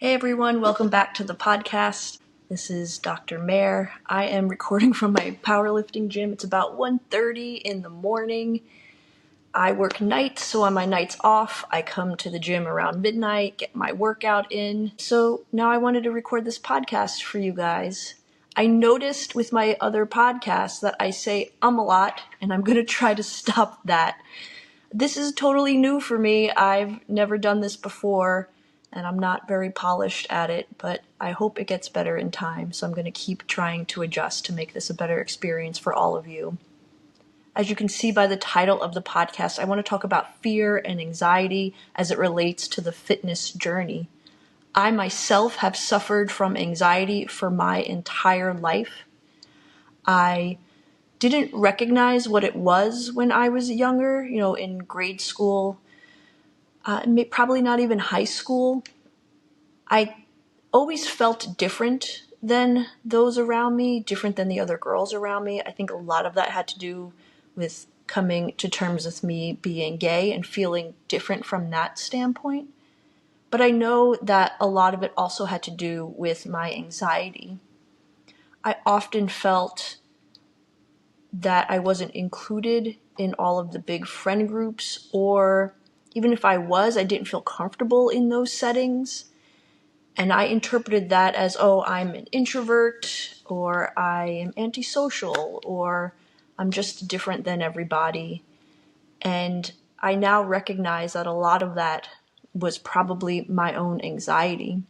Hey everyone, welcome back to the podcast. This is Dr. Mayer. I am recording from my powerlifting gym. It's about 1:30 in the morning. I work nights, so on my nights off, I come to the gym around midnight, get my workout in. So now I wanted to record this podcast for you guys. I noticed with my other podcasts that I say a lot, and I'm going to try to stop that. This is totally new for me. I've never done this before, and I'm not very polished at it, but I hope it gets better in time, so I'm going to keep trying to adjust to make this a better experience for all of you. As you can see by the title of the podcast, I want to talk about fear and anxiety as it relates to the fitness journey. I myself have suffered from anxiety for my entire life. I didn't recognize what it was when I was younger, in grade school, probably not even high school. I always felt different than those around me, different than the other girls around me. I think a lot of that had to do with coming to terms with me being gay and feeling different from that standpoint. But I know that a lot of it also had to do with my anxiety. I often felt that I wasn't included in all of the big friend groups, or even if I was, I didn't feel comfortable in those settings. And I interpreted that as, I'm an introvert, or I am antisocial, or I'm just different than everybody. And I now recognize that a lot of that was probably my own anxiety.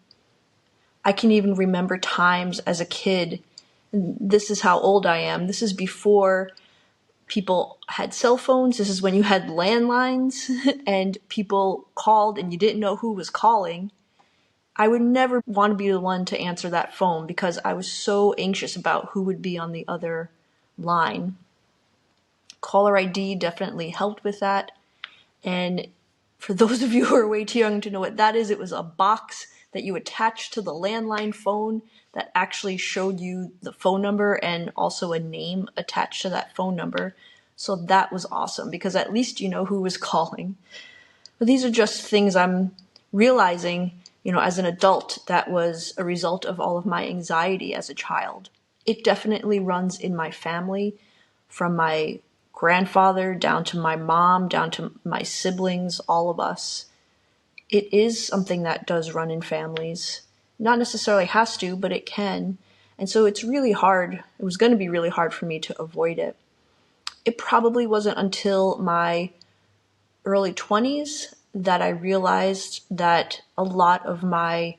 I can even remember times as a kid, and this is how old I am, this is before people had cell phones, this is when you had landlines, and people called and you didn't know who was calling. I would never want to be the one to answer that phone because I was so anxious about who would be on the other line. Caller ID definitely helped with that. And for those of you who are way too young to know what that is, it was a box that you attached to the landline phone that actually showed you the phone number and also a name attached to that phone number. So that was awesome because at least you know who was calling. But these are just things I'm realizing, as an adult, that was a result of all of my anxiety as a child. It definitely runs in my family, from my grandfather down to my mom, down to my siblings, all of us. It is something that does run in families. Not necessarily has to, but it can. And so it's really hard. It was going to be really hard for me to avoid it. It probably wasn't until my early 20s that I realized that a lot of my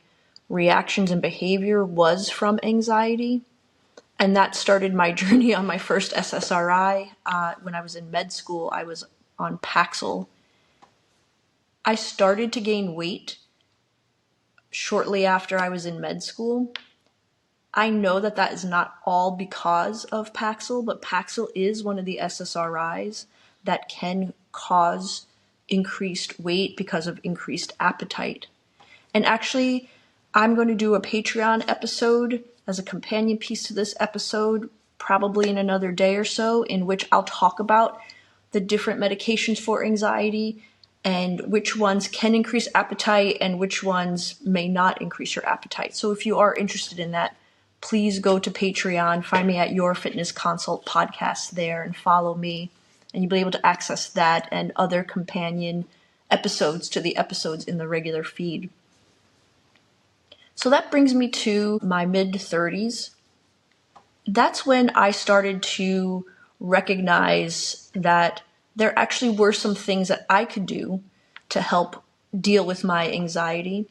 reactions and behavior was from anxiety. And that started my journey on my first SSRI. When I was in med school, I was on Paxil. I started to gain weight shortly after I was in med school. I know that that is not all because of Paxil, but Paxil is one of the SSRIs that can cause increased weight because of increased appetite. And actually, I'm going to do a Patreon episode as a companion piece to this episode, probably in another day or so, in which I'll talk about the different medications for anxiety and which ones can increase appetite and which ones may not increase your appetite. So if you are interested in that, please go to Patreon, find me at Your Fitness Consult podcast there and follow me. And you'll be able to access that and other companion episodes to the episodes in the regular feed. So that brings me to my mid-30s. That's when I started to recognize that there actually were some things that I could do to help deal with my anxiety.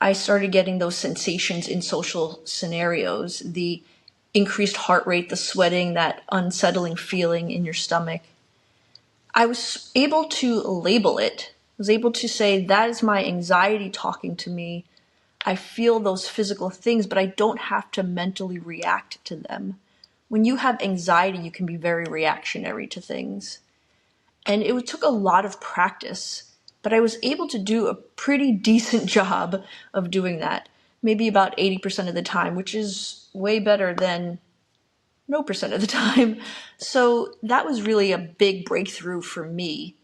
I started getting those sensations in social scenarios, the increased heart rate, the sweating, that unsettling feeling in your stomach. I was able to label it. I was able to say, that is my anxiety talking to me. I feel those physical things, but I don't have to mentally react to them. When you have anxiety, you can be very reactionary to things. And it took a lot of practice, but I was able to do a pretty decent job of doing that. Maybe about 80% of the time, which is way better than no percent of the time. So that was really a big breakthrough for me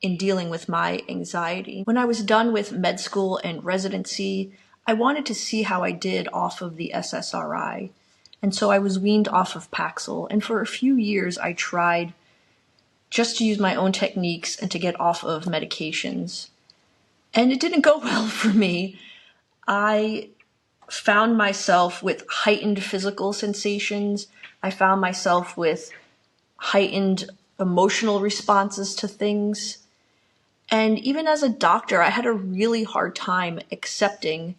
in dealing with my anxiety. When I was done with med school and residency, I wanted to see how I did off of the SSRI. And so I was weaned off of Paxil. And for a few years, I tried just to use my own techniques and to get off of medications. And it didn't go well for me. I found myself with heightened physical sensations. I found myself with heightened emotional responses to things. And even as a doctor, I had a really hard time accepting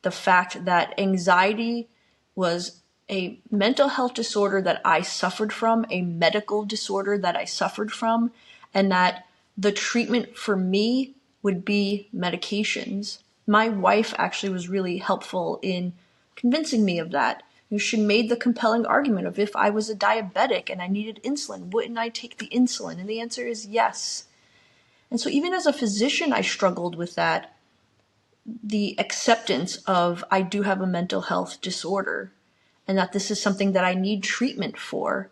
the fact that anxiety was a mental health disorder that I suffered from, a medical disorder that I suffered from, and that the treatment for me would be medications. My wife actually was really helpful in convincing me of that. She made the compelling argument of if I was a diabetic and I needed insulin, wouldn't I take the insulin? And the answer is yes. And so even as a physician, I struggled with that, the acceptance of I do have a mental health disorder and that this is something that I need treatment for.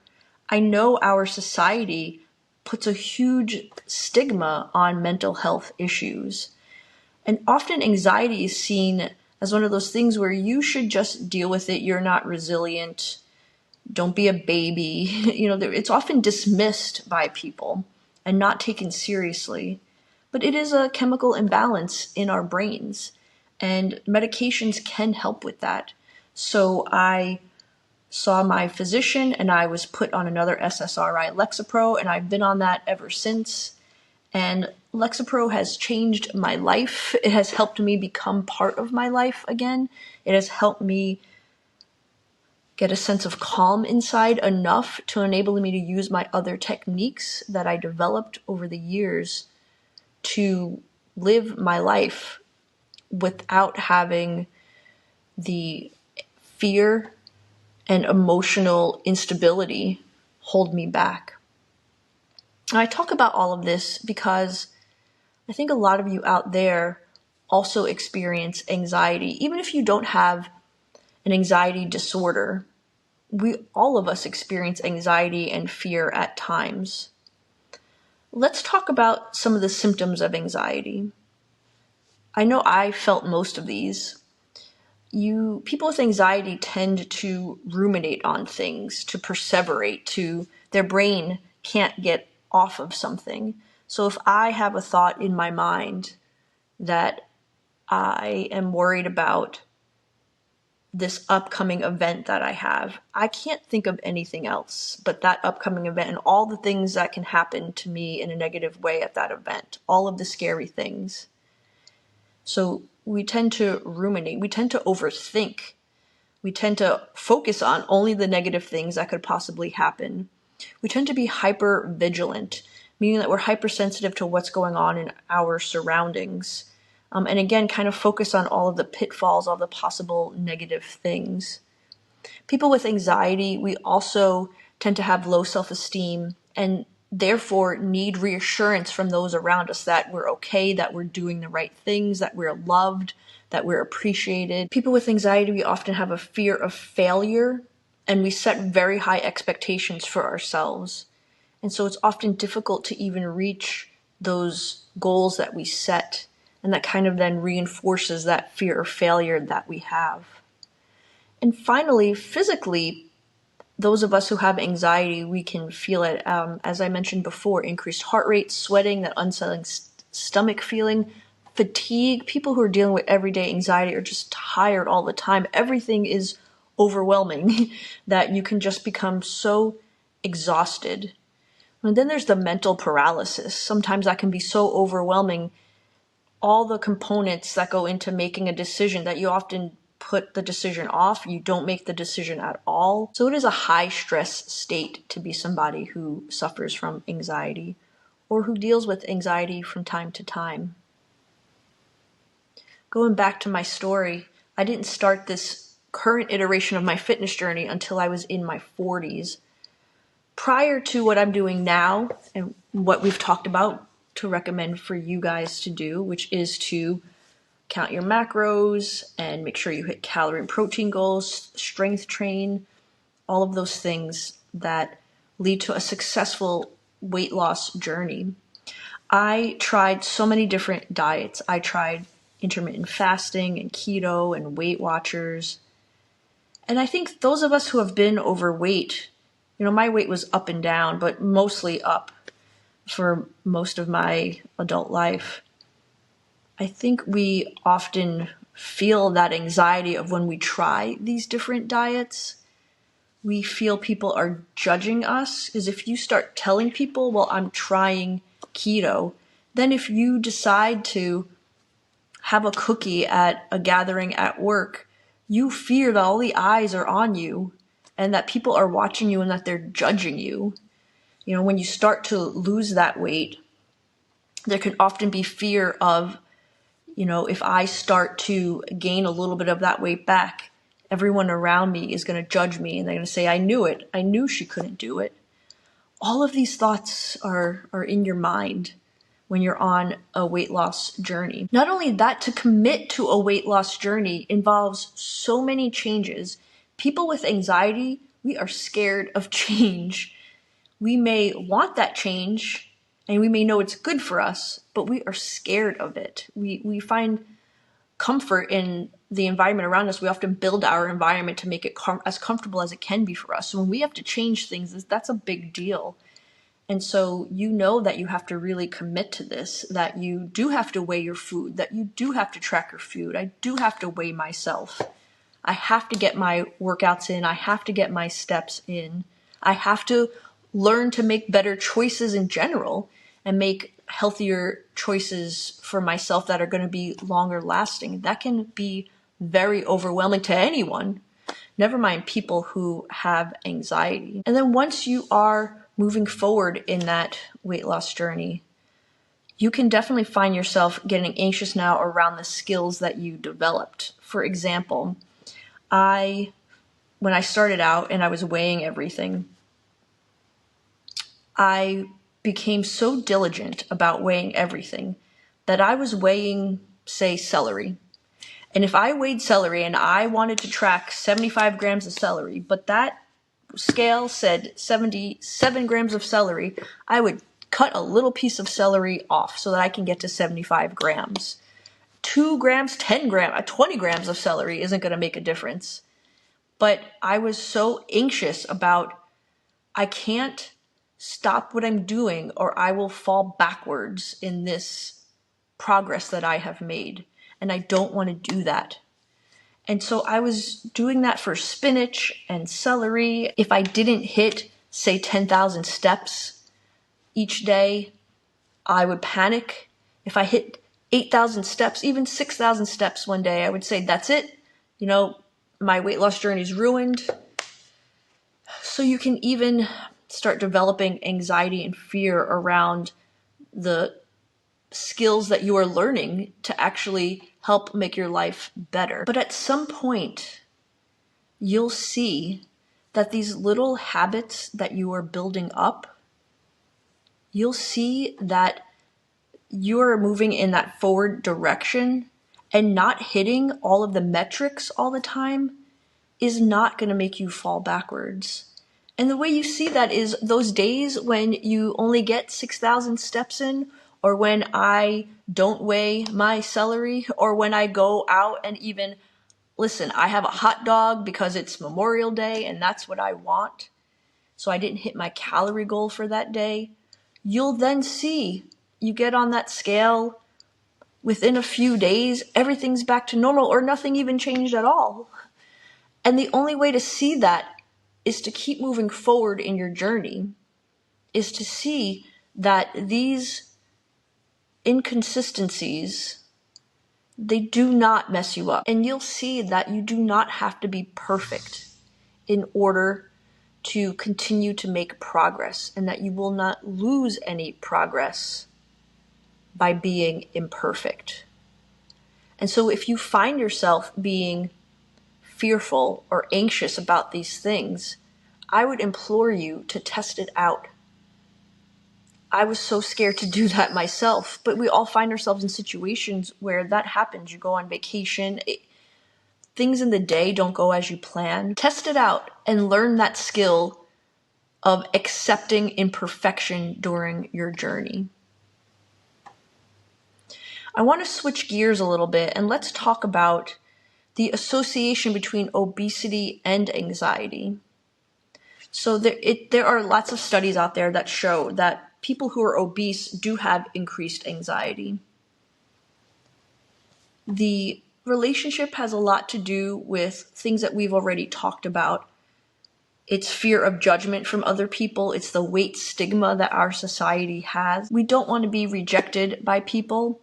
I know our society puts a huge stigma on mental health issues. And often anxiety is seen as one of those things where you should just deal with it. You're not resilient. Don't be a baby. It's often dismissed by people and not taken seriously. But it is a chemical imbalance in our brains, and medications can help with that. So I saw my physician and I was put on another SSRI, Lexapro, and I've been on that ever since. And Lexapro has changed my life. It has helped me become part of my life again. It has helped me get a sense of calm inside enough to enable me to use my other techniques that I developed over the years to live my life without having the fear and emotional instability hold me back. And I talk about all of this because I think a lot of you out there also experience anxiety. Even if you don't have an anxiety disorder, all of us experience anxiety and fear at times. Let's talk about some of the symptoms of anxiety. I know I felt most of these. People with anxiety tend to ruminate on things, to perseverate, their brain can't get off of something. So if I have a thought in my mind that I am worried about this upcoming event that I have, I can't think of anything else but that upcoming event and all the things that can happen to me in a negative way at that event, all of the scary things. So we tend to ruminate, we tend to overthink, we tend to focus on only the negative things that could possibly happen. We tend to be hyper vigilant, meaning that we're hypersensitive to what's going on in our surroundings. And again, kind of focus on all of the pitfalls, all the possible negative things. People with anxiety, we also tend to have low self-esteem and therefore need reassurance from those around us that we're okay, that we're doing the right things, that we're loved, that we're appreciated. People with anxiety, we often have a fear of failure, and we set very high expectations for ourselves. And so it's often difficult to even reach those goals that we set. And that kind of then reinforces that fear of failure that we have. And finally, physically, those of us who have anxiety, we can feel it, as I mentioned before, increased heart rate, sweating, that unsettling stomach feeling, fatigue. People who are dealing with everyday anxiety are just tired all the time. Everything is overwhelming that you can just become so exhausted. And then there's the mental paralysis. Sometimes that can be so overwhelming, all the components that go into making a decision, that you often put the decision off, you don't make the decision at all. So it is a high stress state to be somebody who suffers from anxiety or who deals with anxiety from time to time. Going back to my story, I didn't start this current iteration of my fitness journey until I was in my 40s. Prior to what I'm doing now and what we've talked about to recommend for you guys to do, which is to count your macros and make sure you hit calorie and protein goals, strength train, all of those things that lead to a successful weight loss journey. I tried so many different diets. I tried intermittent fasting and keto and Weight Watchers. And I think those of us who have been overweight, my weight was up and down, but mostly up for most of my adult life. I think we often feel that anxiety of when we try these different diets. We feel people are judging us, because if you start telling people, well, I'm trying keto, then if you decide to have a cookie at a gathering at work, you fear that all the eyes are on you and that people are watching you and that they're judging you. When you start to lose that weight, there can often be fear of, if I start to gain a little bit of that weight back, everyone around me is going to judge me and they're going to say, I knew it. I knew she couldn't do it. All of these thoughts are in your mind when you're on a weight loss journey. Not only that, to commit to a weight loss journey involves so many changes. People with anxiety, we are scared of change. We may want that change and we may know it's good for us, but we are scared of it. We find comfort in the environment around us. We often build our environment to make it as comfortable as it can be for us. So when we have to change things, that's a big deal. And so that you have to really commit to this, that you do have to weigh your food, that you do have to track your food. I do have to weigh myself. I have to get my workouts in. I have to get my steps in. I have to learn to make better choices in general and make healthier choices for myself that are going to be longer lasting. That can be very overwhelming to anyone, never mind people who have anxiety. And then once you are moving forward in that weight loss journey, you can definitely find yourself getting anxious now around the skills that you developed. For example, when I started out and I was weighing everything, I became so diligent about weighing everything that I was weighing, say, celery. And if I weighed celery and I wanted to track 75 grams of celery, but that scale said 77 grams of celery, I would cut a little piece of celery off so that I can get to 75 grams. 2 grams, 10 grams, 20 grams of celery isn't going to make a difference. But I was so anxious about, I can't stop what I'm doing or I will fall backwards in this progress that I have made. And I don't want to do that. And so I was doing that for spinach and celery. If I didn't hit, say, 10,000 steps each day, I would panic. If I hit 8,000 steps, even 6,000 steps one day, I would say, that's it. My weight loss journey is ruined. So you can even start developing anxiety and fear around the skills that you are learning to actually help make your life better. But at some point, you'll see that these little habits that you are building up, you'll see that you're moving in that forward direction, and not hitting all of the metrics all the time is not going to make you fall backwards. And the way you see that is those days when you only get 6,000 steps in, or when I don't weigh my celery, or when I go out and even, listen, I have a hot dog because it's Memorial Day and that's what I want, so I didn't hit my calorie goal for that day. You'll then see, you get on that scale, within a few days, everything's back to normal or nothing even changed at all. And the only way to see that is to keep moving forward in your journey, is to see that these inconsistencies, they do not mess you up. And you'll see that you do not have to be perfect in order to continue to make progress, and that you will not lose any progress by being imperfect. And so if you find yourself being fearful or anxious about these things, I would implore you to test it out. I was so scared to do that myself, but we all find ourselves in situations where that happens. You go on vacation, things in the day don't go as you plan. Test it out and learn that skill of accepting imperfection during your journey. I want to switch gears a little bit and let's talk about the association between obesity and anxiety. So there are lots of studies out there that show that people who are obese do have increased anxiety. The relationship has a lot to do with things that we've already talked about. It's fear of judgment from other people. It's the weight stigma that our society has. We don't want to be rejected by people.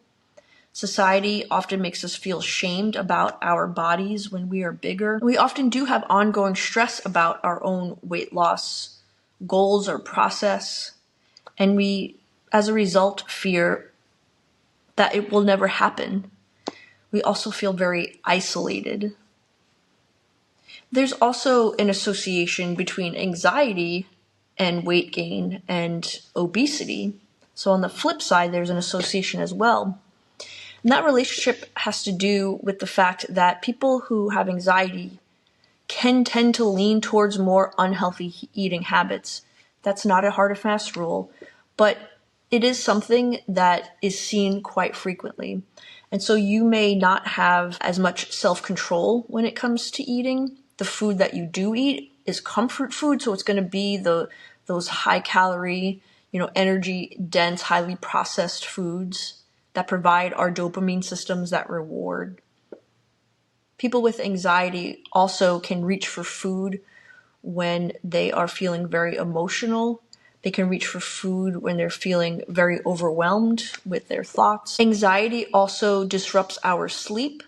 Society often makes us feel shamed about our bodies when we are bigger. We often do have ongoing stress about our own weight loss goals or process, and we, as a result, fear that it will never happen. We also feel very isolated. There's also an association between anxiety and weight gain and obesity. So on the flip side, there's an association as well. And that relationship has to do with the fact that people who have anxiety can tend to lean towards more unhealthy eating habits. That's not a hard and fast rule, but it is something that is seen quite frequently. And so you may not have as much self-control when it comes to eating. The food that you do eat is comfort food, so it's going to be those high-calorie, energy-dense, highly processed foods that provide our dopamine systems that reward. People with anxiety also can reach for food when they are feeling very emotional. They can reach for food when they're feeling very overwhelmed with their thoughts. Anxiety also disrupts our sleep,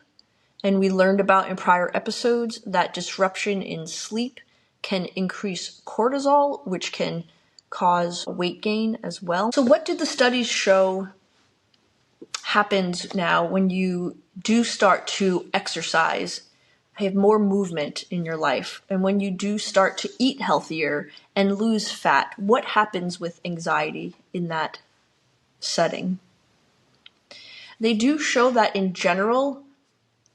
and we learned about in prior episodes that disruption in sleep can increase cortisol, which can cause weight gain as well. So what did the studies show happens now when you do start to exercise, have more movement in your life, and when you do start to eat healthier and lose fat? What happens with anxiety in that setting? They do show that in general,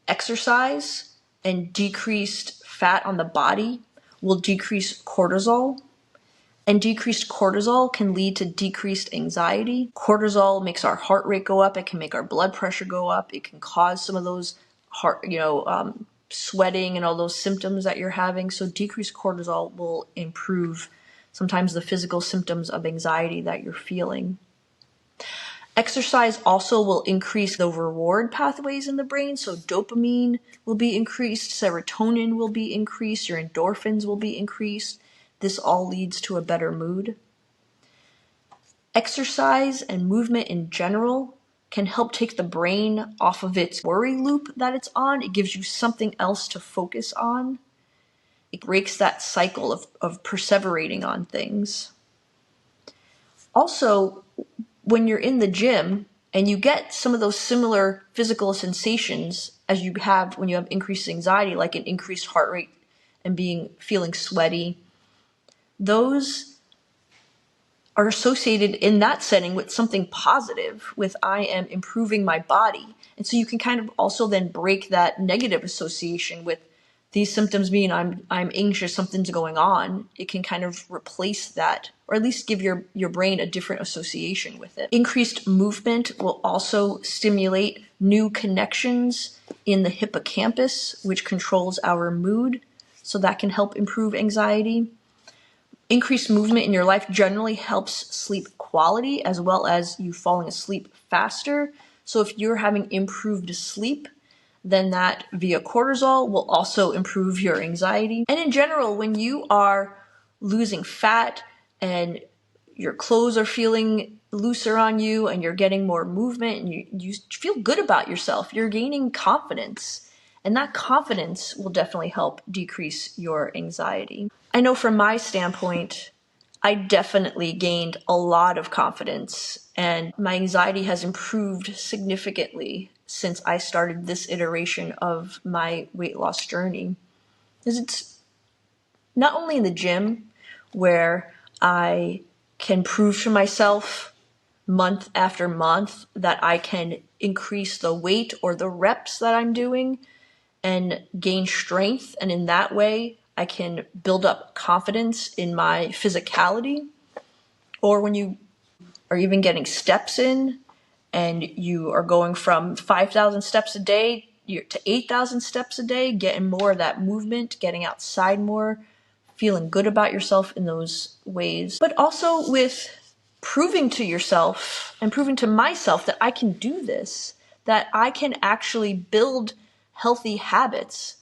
exercise and decreased fat on the body will decrease cortisol. And decreased cortisol can lead to decreased anxiety. Cortisol makes our heart rate go up. It can make our blood pressure go up. It can cause some of those sweating and all those symptoms that you're having. So decreased cortisol will improve sometimes the physical symptoms of anxiety that you're feeling. Exercise also will increase the reward pathways in the brain. So dopamine will be increased, serotonin will be increased, your endorphins will be increased. This all leads to a better mood. Exercise and movement in general can help take the brain off of its worry loop that it's on. It gives you something else to focus on. It breaks that cycle of perseverating on things. Also, when you're in the gym and you get some of those similar physical sensations as you have when you have increased anxiety, like an increased heart rate and feeling sweaty, those are associated in that setting with something positive, with I am improving my body. And so you can kind of also then break that negative association with these symptoms mean I'm anxious, something's going on. It can kind of replace that, or at least give your brain a different association with it. Increased movement will also stimulate new connections in the hippocampus, which controls our mood. So that can help improve anxiety. Increased movement in your life generally helps sleep quality as well as you falling asleep faster. So if you're having improved sleep, then that via cortisol will also improve your anxiety. And in general, when you are losing fat and your clothes are feeling looser on you and you're getting more movement and you feel good about yourself, you're gaining confidence. And that confidence will definitely help decrease your anxiety. I know from my standpoint, I definitely gained a lot of confidence, and my anxiety has improved significantly since I started this iteration of my weight loss journey. Because it's not only in the gym where I can prove to myself month after month that I can increase the weight or the reps that I'm doing and gain strength, and in that way I can build up confidence in my physicality. Or when you are even getting steps in and you are going from 5,000 steps a day to 8,000 steps a day, getting more of that movement, getting outside more, feeling good about yourself in those ways, but also with proving to yourself and proving to myself that I can do this, that I can actually build healthy habits,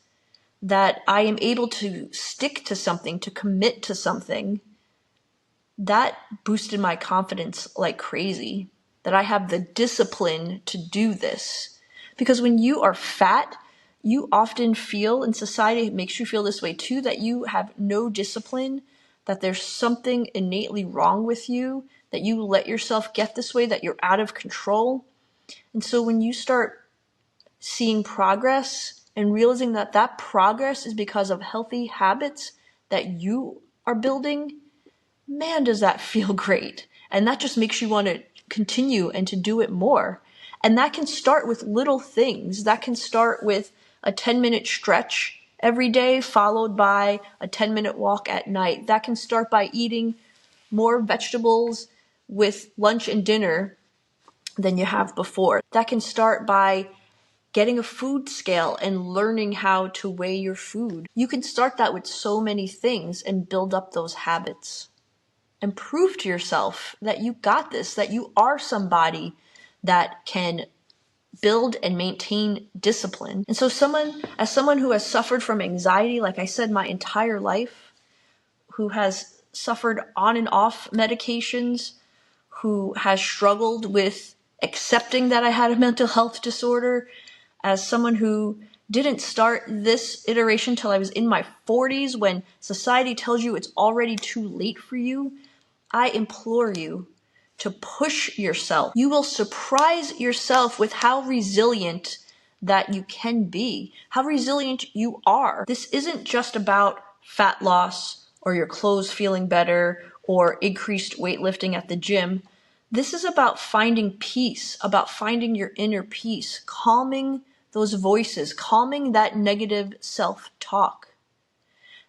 that I am able to stick to something, to commit to something. That boosted my confidence like crazy, that I have the discipline to do this. Because when you are fat, you often feel, in society it makes you feel this way too, that you have no discipline, that there's something innately wrong with you, that you let yourself get this way, that you're out of control. And so when you start seeing progress and realizing that that progress is because of healthy habits that you are building, man, does that feel great. And that just makes you want to continue and to do it more. And that can start with little things. That can start with a 10-minute stretch every day, followed by a 10-minute walk at night. That can start by eating more vegetables with lunch and dinner than you have before. That can start by getting a food scale and learning how to weigh your food. You can start that with so many things and build up those habits and prove to yourself that you got this, that you are somebody that can build and maintain discipline. And so as someone who has suffered from anxiety, like I said, my entire life, who has suffered on and off medications, who has struggled with accepting that I had a mental health disorder, as someone who didn't start this iteration till I was in my 40s, when society tells you it's already too late for you, I implore you to push yourself. You will surprise yourself with how resilient that you can be, how resilient you are. This isn't just about fat loss or your clothes feeling better or increased weightlifting at the gym. This is about finding peace, about finding your inner peace, calming those voices, calming that negative self-talk.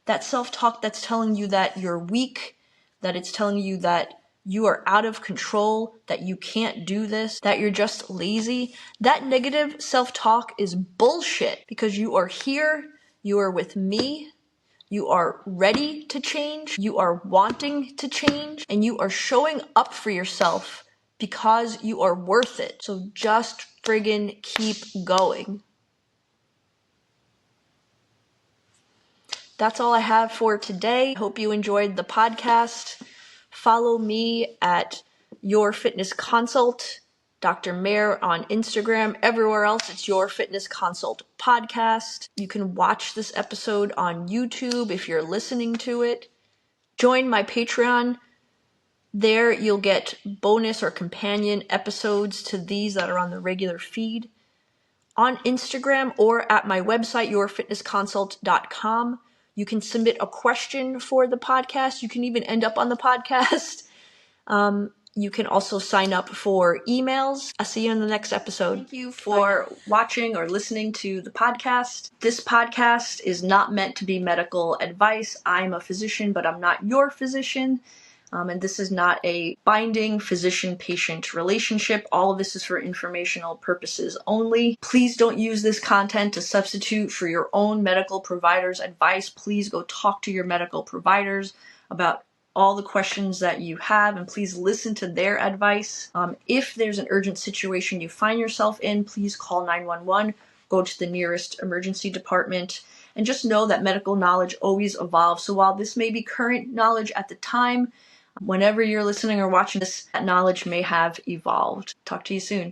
That self-talk that's telling you that you're weak, that it's telling you that you are out of control, that you can't do this, that you're just lazy. That negative self-talk is bullshit, because you are here, you are with me, you are ready to change, you are wanting to change, and you are showing up for yourself because you are worth it. So just friggin' keep going. That's all I have for today. Hope you enjoyed the podcast. Follow me at Your Fitness Consult, Dr. Mayer on Instagram. Everywhere else, it's Your Fitness Consult podcast. You can watch this episode on YouTube if you're listening to it. Join my Patreon. There you'll get bonus or companion episodes to these that are on the regular feed. On Instagram or at my website, yourfitnessconsult.com. You can submit a question for the podcast. You can even end up on the podcast. You can also sign up for emails. I'll see you in the next episode. Thank you for watching or listening to the podcast. This podcast is not meant to be medical advice. I'm a physician, but I'm not your physician. And this is not a binding physician-patient relationship. All of this is for informational purposes only. Please don't use this content to substitute for your own medical provider's advice. Please go talk to your medical providers about all the questions that you have, and please listen to their advice. If there's an urgent situation you find yourself in, please call 911, go to the nearest emergency department, and just know that medical knowledge always evolves. So while this may be current knowledge at the time, whenever you're listening or watching this, that knowledge may have evolved. Talk to you soon.